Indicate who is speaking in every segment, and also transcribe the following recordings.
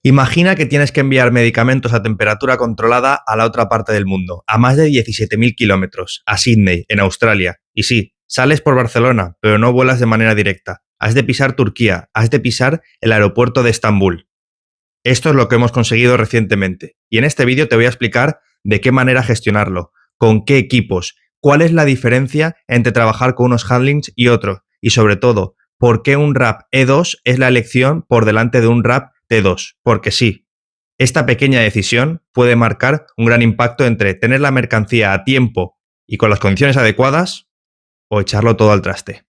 Speaker 1: Imagina que tienes que enviar medicamentos a temperatura controlada a la otra parte del mundo, a más de 17.000 kilómetros, a Sydney, en Australia. Y sí, sales por Barcelona, pero no vuelas de manera directa. Has de pisar Turquía, has de pisar el aeropuerto de Estambul. Esto es lo que hemos conseguido recientemente. Y en este vídeo te voy a explicar de qué manera gestionarlo, con qué equipos, cuál es la diferencia entre trabajar con unos handlings y otros. Y sobre todo, por qué un RAP E2 es la elección por delante de un RAP T2. Porque sí, esta pequeña decisión puede marcar un gran impacto entre tener la mercancía a tiempo y con las condiciones adecuadas o echarlo todo al traste.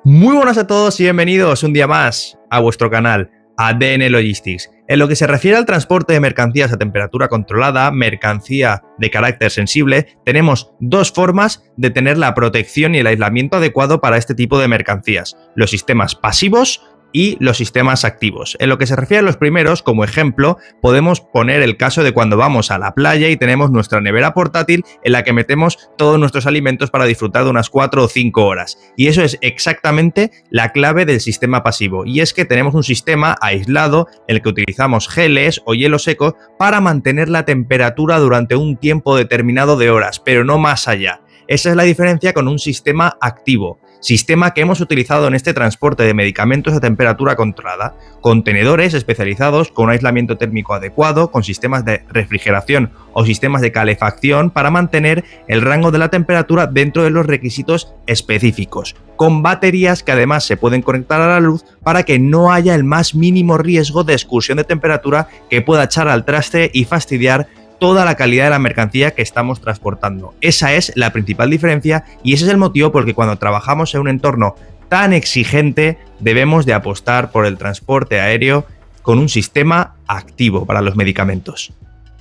Speaker 1: Muy buenas a todos y bienvenidos un día más a vuestro canal ADN Logistics. En lo que se refiere al transporte de mercancías a temperatura controlada, mercancía de carácter sensible, tenemos dos formas de tener la protección y el aislamiento adecuado para este tipo de mercancías: los sistemas pasivos y los sistemas activos. En lo que se refiere a los primeros, como ejemplo, podemos poner el caso de cuando vamos a la playa y tenemos nuestra nevera portátil en la que metemos todos nuestros alimentos para disfrutar de unas 4 o 5 horas. Y eso es exactamente la clave del sistema pasivo. Y es que tenemos un sistema aislado en el que utilizamos geles o hielo seco para mantener la temperatura durante un tiempo determinado de horas, pero no más allá. Esa es la diferencia con un sistema activo. Sistema que hemos utilizado en este transporte de medicamentos a temperatura controlada, contenedores especializados con un aislamiento térmico adecuado, con sistemas de refrigeración o sistemas de calefacción para mantener el rango de la temperatura dentro de los requisitos específicos, con baterías que además se pueden conectar a la luz para que no haya el más mínimo riesgo de excursión de temperatura que pueda echar al traste y fastidiar toda la calidad de la mercancía que estamos transportando. Esa es la principal diferencia y ese es el motivo por el que cuando trabajamos en un entorno tan exigente debemos de apostar por el transporte aéreo con un sistema activo para los medicamentos.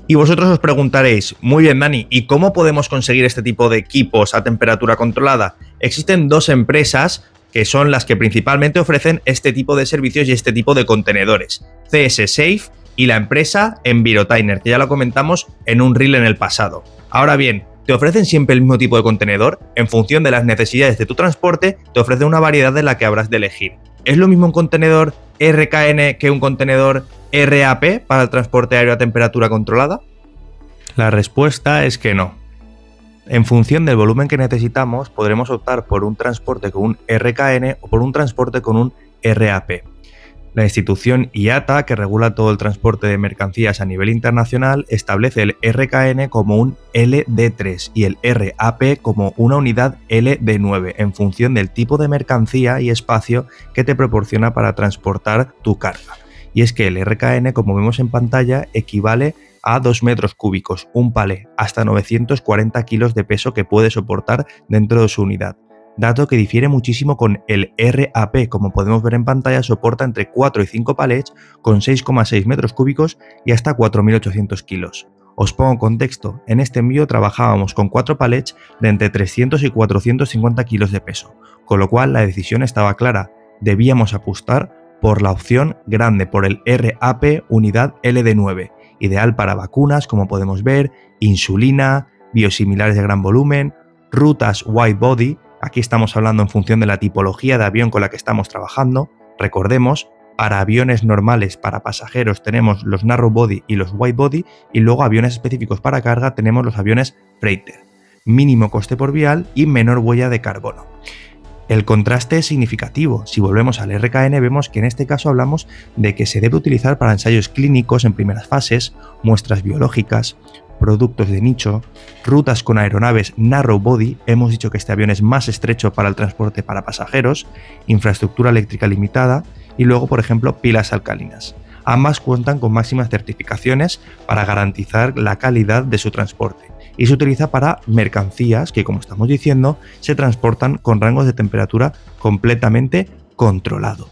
Speaker 1: Y vosotros os preguntaréis, muy bien Dani, ¿y cómo podemos conseguir este tipo de equipos a temperatura controlada? Existen dos empresas que son las que principalmente ofrecen este tipo de servicios y este tipo de contenedores: CS Safe y la empresa Envirotainer, que ya lo comentamos en un reel en el pasado. Ahora bien, ¿te ofrecen siempre el mismo tipo de contenedor? En función de las necesidades de tu transporte, te ofrecen una variedad de la que habrás de elegir. ¿Es lo mismo un contenedor RKN que un contenedor RAP para el transporte aéreo a temperatura controlada? La respuesta es que no. En función del volumen que necesitamos, podremos optar por un transporte con un RKN o por un transporte con un RAP. La institución IATA, que regula todo el transporte de mercancías a nivel internacional, establece el RKN como un LD3 y el RAP como una unidad LD9 en función del tipo de mercancía y espacio que te proporciona para transportar tu carga. Y es que el RKN, como vemos en pantalla, equivale a 2 metros cúbicos, un palé, hasta 940 kilos de peso que puede soportar dentro de su unidad. Dato que difiere muchísimo con el RAP, como podemos ver en pantalla, soporta entre 4 y 5 palets con 6,6 metros cúbicos y hasta 4.800 kilos. Os pongo en contexto, en este envío trabajábamos con 4 palets de entre 300 y 450 kilos de peso, con lo cual la decisión estaba clara: debíamos apostar por la opción grande, por el RAP unidad LD9, ideal para vacunas, como podemos ver, insulina, biosimilares de gran volumen, rutas wide body. Aquí estamos hablando en función de la tipología de avión con la que estamos trabajando. Recordemos, para aviones normales, para pasajeros, tenemos los narrow body y los wide body, y luego aviones específicos para carga tenemos los aviones freighter. Mínimo coste por vial y menor huella de carbono. El contraste es significativo. Si volvemos al RKN, vemos que en este caso hablamos de que se debe utilizar para ensayos clínicos en primeras fases, muestras biológicas, productos de nicho, rutas con aeronaves narrow body. Hemos dicho que este avión es más estrecho para el transporte para pasajeros, infraestructura eléctrica limitada y luego, por ejemplo, pilas alcalinas. Ambas cuentan con máximas certificaciones para garantizar la calidad de su transporte y se utiliza para mercancías que, como estamos diciendo, se transportan con rangos de temperatura completamente controlado.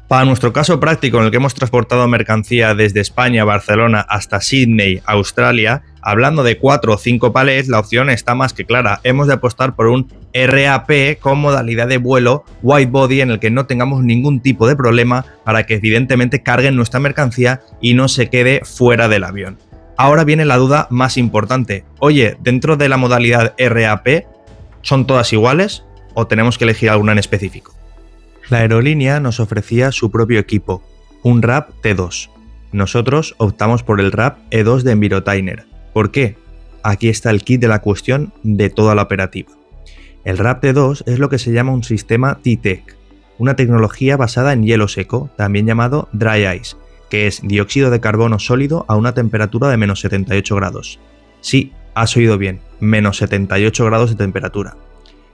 Speaker 1: Para nuestro caso práctico, en el que hemos transportado mercancía desde España, Barcelona, hasta Sydney, Australia, hablando de 4 o 5 palets, la opción está más que clara. Hemos de apostar por un RAP con modalidad de vuelo wide body, en el que no tengamos ningún tipo de problema para que evidentemente carguen nuestra mercancía y no se quede fuera del avión. Ahora viene la duda más importante. Oye, dentro de la modalidad RAP, ¿son todas iguales o tenemos que elegir alguna en específico? La aerolínea nos ofrecía su propio equipo, un RAP T2. Nosotros optamos por el RAP E2 de Envirotainer. ¿Por qué? Aquí está el kit de la cuestión de toda la operativa. El RAP T2 es lo que se llama un sistema T-Tech, una tecnología basada en hielo seco, también llamado Dry Ice, que es dióxido de carbono sólido a una temperatura de menos 78 grados. Sí, has oído bien, menos 78 grados de temperatura.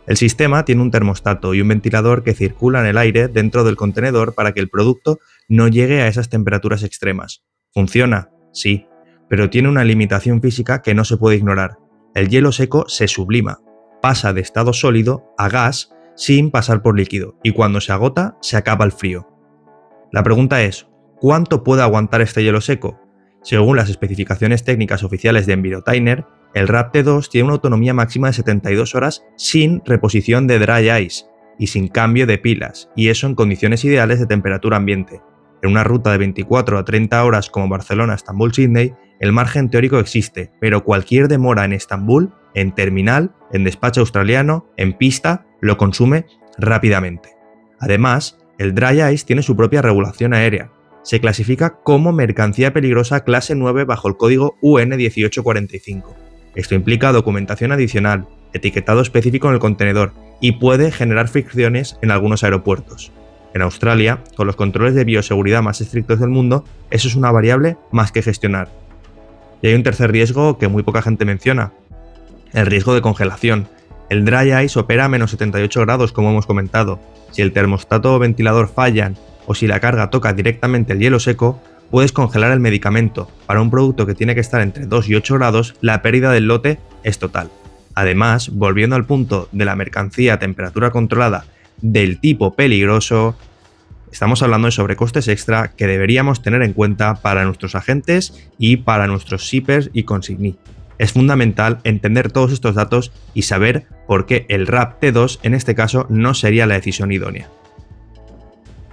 Speaker 1: El sistema tiene un termostato y un ventilador que circula en el aire dentro del contenedor para que el producto no llegue a esas temperaturas extremas. ¿Funciona? Sí, pero tiene una limitación física que no se puede ignorar. El hielo seco se sublima, pasa de estado sólido a gas sin pasar por líquido, y cuando se agota, se acaba el frío. La pregunta es, ¿cuánto puede aguantar este hielo seco? Según las especificaciones técnicas oficiales de Envirotainer, el RAP T2 tiene una autonomía máxima de 72 horas sin reposición de Dry Ice y sin cambio de pilas, y eso en condiciones ideales de temperatura ambiente. En una ruta de 24 a 30 horas como Barcelona, Estambul, Sydney, el margen teórico existe, pero cualquier demora en Estambul, en terminal, en despacho australiano, en pista, lo consume rápidamente. Además, el Dry Ice tiene su propia regulación aérea. Se clasifica como mercancía peligrosa clase 9 bajo el código UN 1845. Esto implica documentación adicional, etiquetado específico en el contenedor y puede generar fricciones en algunos aeropuertos. En Australia, con los controles de bioseguridad más estrictos del mundo, eso es una variable más que gestionar. Y hay un tercer riesgo que muy poca gente menciona, el riesgo de congelación. El Dry Ice opera a menos 78 grados, como hemos comentado. Si el termostato o ventilador fallan o si la carga toca directamente el hielo seco, puedes congelar el medicamento. Para un producto que tiene que estar entre 2 y 8 grados, la pérdida del lote es total. Además, volviendo al punto de la mercancía a temperatura controlada del tipo peligroso, estamos hablando de sobrecostes extra que deberíamos tener en cuenta para nuestros agentes y para nuestros shippers y consignee. Es fundamental entender todos estos datos y saber por qué el RAP T2 en este caso no sería la decisión idónea.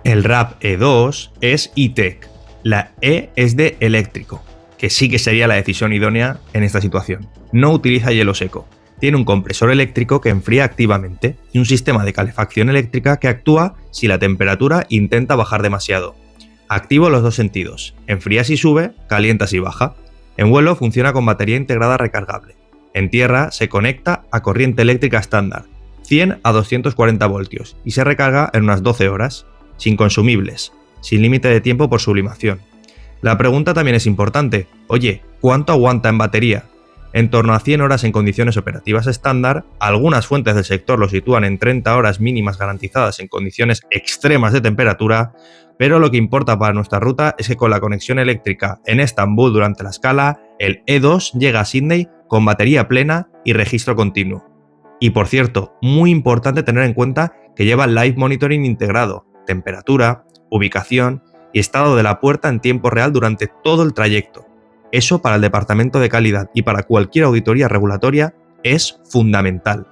Speaker 1: El RAP E2 es E-Tech. La E es de eléctrico, que sí que sería la decisión idónea en esta situación. No utiliza hielo seco. Tiene un compresor eléctrico que enfría activamente y un sistema de calefacción eléctrica que actúa si la temperatura intenta bajar demasiado. Activo en los dos sentidos. Enfría si sube, calienta si baja. En vuelo funciona con batería integrada recargable. En tierra se conecta a corriente eléctrica estándar, 100 a 240 voltios, y se recarga en unas 12 horas, sin consumibles, sin límite de tiempo por sublimación. La pregunta también es importante. Oye, ¿cuánto aguanta en batería? En torno a 100 horas en condiciones operativas estándar, algunas fuentes del sector lo sitúan en 30 horas mínimas garantizadas en condiciones extremas de temperatura, pero lo que importa para nuestra ruta es que con la conexión eléctrica en Estambul durante la escala, el E2 llega a Sydney con batería plena y registro continuo. Y por cierto, muy importante tener en cuenta que lleva Live Monitoring integrado, temperatura, ubicación y estado de la puerta en tiempo real durante todo el trayecto. Eso para el departamento de calidad y para cualquier auditoría regulatoria es fundamental.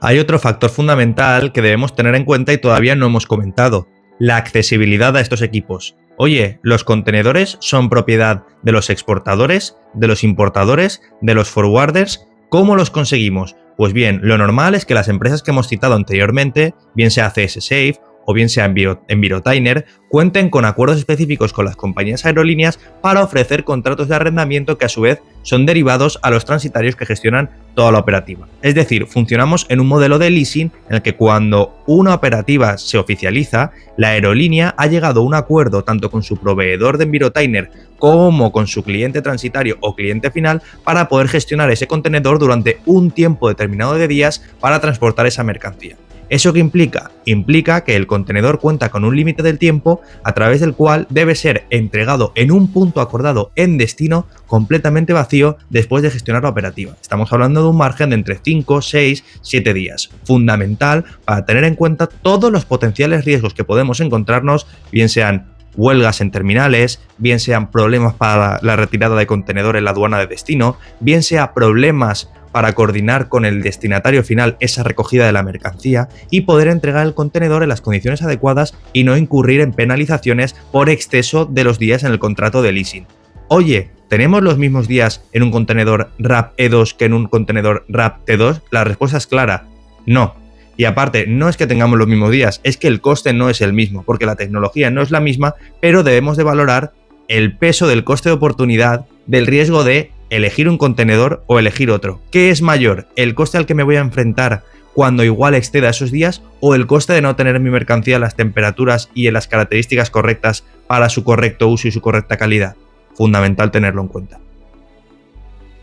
Speaker 1: Hay otro factor fundamental que debemos tener en cuenta y todavía no hemos comentado: la accesibilidad a estos equipos. Oye, ¿los contenedores son propiedad de los exportadores, de los importadores, de los forwarders? ¿Cómo los conseguimos? Pues bien, lo normal es que las empresas que hemos citado anteriormente, bien sea CS Safe o bien sea Envirotainer, cuenten con acuerdos específicos con las compañías aerolíneas para ofrecer contratos de arrendamiento que a su vez son derivados a los transitarios que gestionan toda la operativa. Es decir, funcionamos en un modelo de leasing en el que cuando una operativa se oficializa, la aerolínea ha llegado a un acuerdo tanto con su proveedor de Envirotainer como con su cliente transitario o cliente final para poder gestionar ese contenedor durante un tiempo determinado de días para transportar esa mercancía. ¿Eso qué implica? Implica que el contenedor cuenta con un límite del tiempo a través del cual debe ser entregado en un punto acordado en destino completamente vacío después de gestionar la operativa. Estamos hablando de un margen de entre 5, 6, 7 días. Fundamental para tener en cuenta todos los potenciales riesgos que podemos encontrarnos, bien sean huelgas en terminales, bien sean problemas para la retirada de contenedor en la aduana de destino, bien sea problemas para coordinar con el destinatario final esa recogida de la mercancía y poder entregar el contenedor en las condiciones adecuadas y no incurrir en penalizaciones por exceso de los días en el contrato de leasing. Oye, ¿tenemos los mismos días en un contenedor RAP E2 que en un contenedor RAP T2? La respuesta es clara, no. Y aparte, no es que tengamos los mismos días, es que el coste no es el mismo, porque la tecnología no es la misma, pero debemos de valorar el peso del coste de oportunidad, del riesgo de elegir un contenedor o elegir otro. ¿Qué es mayor? ¿El coste al que me voy a enfrentar cuando igual exceda esos días o el coste de no tener en mi mercancía las temperaturas y en las características correctas para su correcto uso y su correcta calidad? Fundamental tenerlo en cuenta.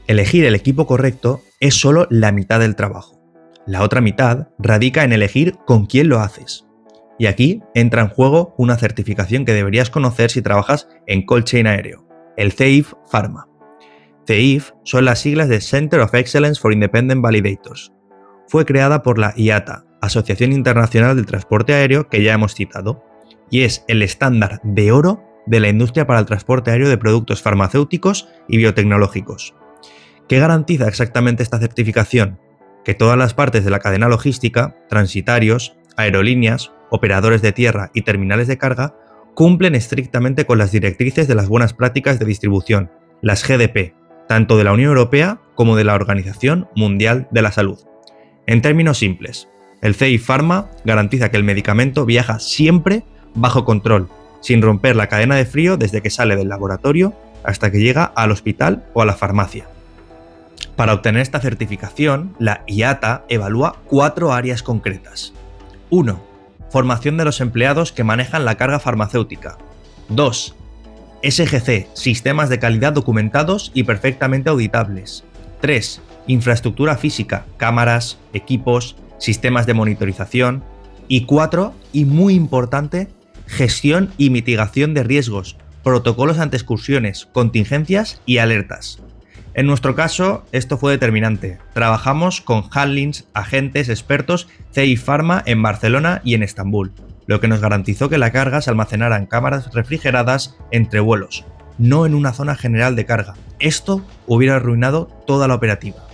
Speaker 1: Elegir el equipo correcto es solo la mitad del trabajo. La otra mitad radica en elegir con quién lo haces. Y aquí entra en juego una certificación que deberías conocer si trabajas en cold chain aéreo, el CEIF Pharma. CEIF son las siglas de Center of Excellence for Independent Validators. Fue creada por la IATA, Asociación Internacional del Transporte Aéreo, que ya hemos citado, y es el estándar de oro de la industria para el transporte aéreo de productos farmacéuticos y biotecnológicos. ¿Qué garantiza exactamente esta certificación? Que todas las partes de la cadena logística, transitarios, aerolíneas, operadores de tierra y terminales de carga, cumplen estrictamente con las directrices de las buenas prácticas de distribución, las GDP, tanto de la Unión Europea como de la Organización Mundial de la Salud. En términos simples, el CEIF Pharma garantiza que el medicamento viaja siempre bajo control, sin romper la cadena de frío desde que sale del laboratorio hasta que llega al hospital o a la farmacia. Para obtener esta certificación, la IATA evalúa 4 áreas concretas. 1. Formación de los empleados que manejan la carga farmacéutica. 2. SGC, sistemas de calidad documentados y perfectamente auditables. 3. Infraestructura física, cámaras, equipos, sistemas de monitorización. Y 4, y muy importante, gestión y mitigación de riesgos, protocolos ante excursiones, contingencias y alertas. En nuestro caso, esto fue determinante. Trabajamos con handlings, agentes, expertos CEIF Pharma en Barcelona y en Estambul, lo que nos garantizó que la carga se almacenara en cámaras refrigeradas entre vuelos, no en una zona general de carga. Esto hubiera arruinado toda la operativa.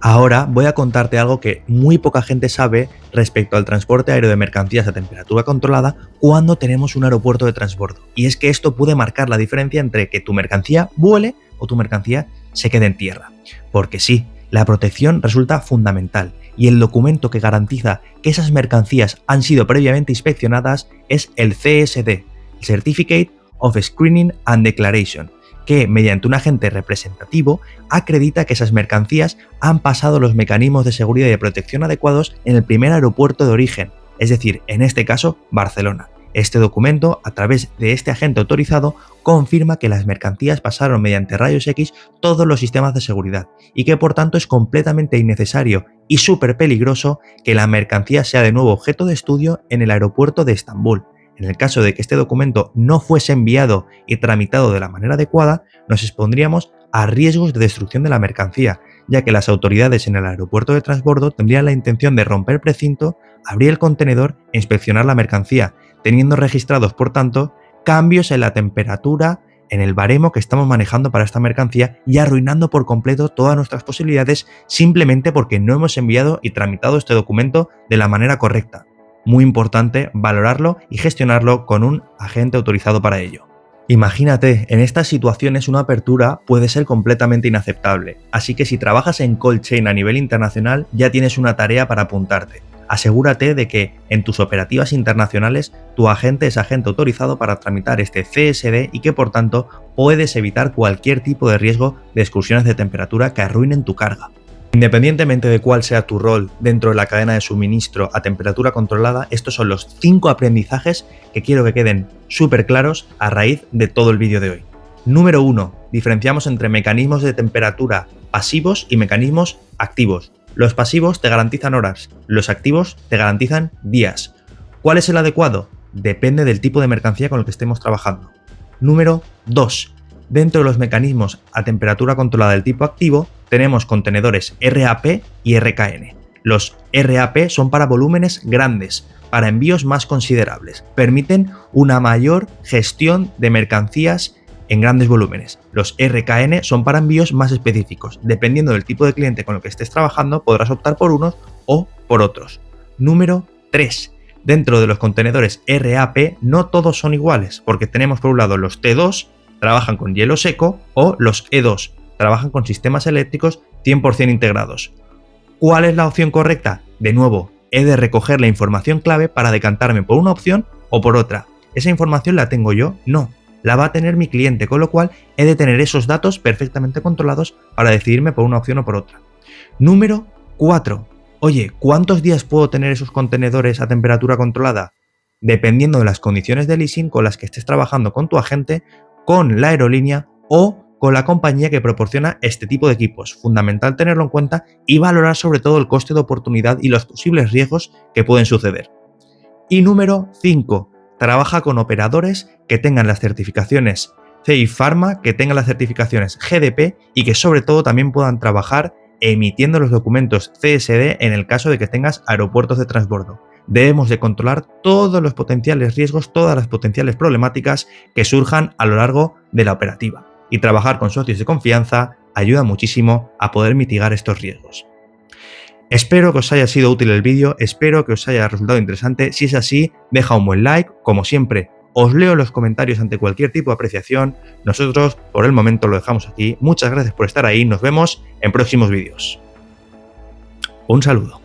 Speaker 1: Ahora voy a contarte algo que muy poca gente sabe respecto al transporte aéreo de mercancías a temperatura controlada cuando tenemos un aeropuerto de transbordo. Y es que esto puede marcar la diferencia entre que tu mercancía vuele o tu mercancía se quede en tierra. Porque sí, la protección resulta fundamental y el documento que garantiza que esas mercancías han sido previamente inspeccionadas es el CSD, el Certificate of Screening and Declaration, que mediante un agente representativo acredita que esas mercancías han pasado los mecanismos de seguridad y de protección adecuados en el primer aeropuerto de origen, es decir, en este caso, Barcelona. Este documento, a través de este agente autorizado, confirma que las mercancías pasaron mediante rayos X todos los sistemas de seguridad y que por tanto es completamente innecesario y súper peligroso que la mercancía sea de nuevo objeto de estudio en el aeropuerto de Estambul. En el caso de que este documento no fuese enviado y tramitado de la manera adecuada, nos expondríamos a riesgos de destrucción de la mercancía, ya que las autoridades en el aeropuerto de transbordo tendrían la intención de romper el precinto, abrir el contenedor e inspeccionar la mercancía, teniendo registrados, por tanto, cambios en la temperatura, en el baremo que estamos manejando para esta mercancía y arruinando por completo todas nuestras posibilidades simplemente porque no hemos enviado y tramitado este documento de la manera correcta. Muy importante valorarlo y gestionarlo con un agente autorizado para ello. Imagínate, en estas situaciones una apertura puede ser completamente inaceptable, así que si trabajas en cold chain a nivel internacional ya tienes una tarea para apuntarte. Asegúrate de que en tus operativas internacionales tu agente es agente autorizado para tramitar este CSD y que por tanto puedes evitar cualquier tipo de riesgo de excursiones de temperatura que arruinen tu carga. Independientemente de cuál sea tu rol dentro de la cadena de suministro a temperatura controlada, estos son los 5 aprendizajes que quiero que queden súper claros a raíz de todo el vídeo de hoy. Número 1. Diferenciamos entre mecanismos de temperatura pasivos y mecanismos activos. Los pasivos te garantizan horas, los activos te garantizan días. ¿Cuál es el adecuado? Depende del tipo de mercancía con el que estemos trabajando. Número 2. Dentro de los mecanismos a temperatura controlada del tipo activo, tenemos contenedores RAP y RKN. Los RAP son para volúmenes grandes, para envíos más considerables. Permiten una mayor gestión de mercancías en grandes volúmenes. Los RKN son para envíos más específicos. Dependiendo del tipo de cliente con el que estés trabajando, podrás optar por unos o por otros. Número 3. Dentro de los contenedores RAP no todos son iguales, porque tenemos por un lado los T2, trabajan con hielo seco, o los E2, trabajan con sistemas eléctricos 100% integrados. ¿Cuál es la opción correcta? De nuevo, he de recoger la información clave para decantarme por una opción o por otra. ¿Esa información la tengo yo? No, la va a tener mi cliente, con lo cual he de tener esos datos perfectamente controlados para decidirme por una opción o por otra. Número 4. Oye, ¿cuántos días puedo tener esos contenedores a temperatura controlada? Dependiendo de las condiciones de leasing con las que estés trabajando con tu agente, con la aerolínea o con la compañía que proporciona este tipo de equipos. Fundamental tenerlo en cuenta y valorar sobre todo el coste de oportunidad y los posibles riesgos que pueden suceder. Y número 5. Trabaja con operadores que tengan las certificaciones CI Pharma, que tengan las certificaciones GDP y que sobre todo también puedan trabajar emitiendo los documentos CSD en el caso de que tengas aeropuertos de transbordo. Debemos de controlar todos los potenciales riesgos, todas las potenciales problemáticas que surjan a lo largo de la operativa. Y trabajar con socios de confianza ayuda muchísimo a poder mitigar estos riesgos. Espero que os haya sido útil el vídeo, espero que os haya resultado interesante. Si es así, deja un buen like. Como siempre, os leo los comentarios ante cualquier tipo de apreciación. Nosotros, por el momento, lo dejamos aquí. Muchas gracias por estar ahí. Nos vemos en próximos vídeos. Un saludo.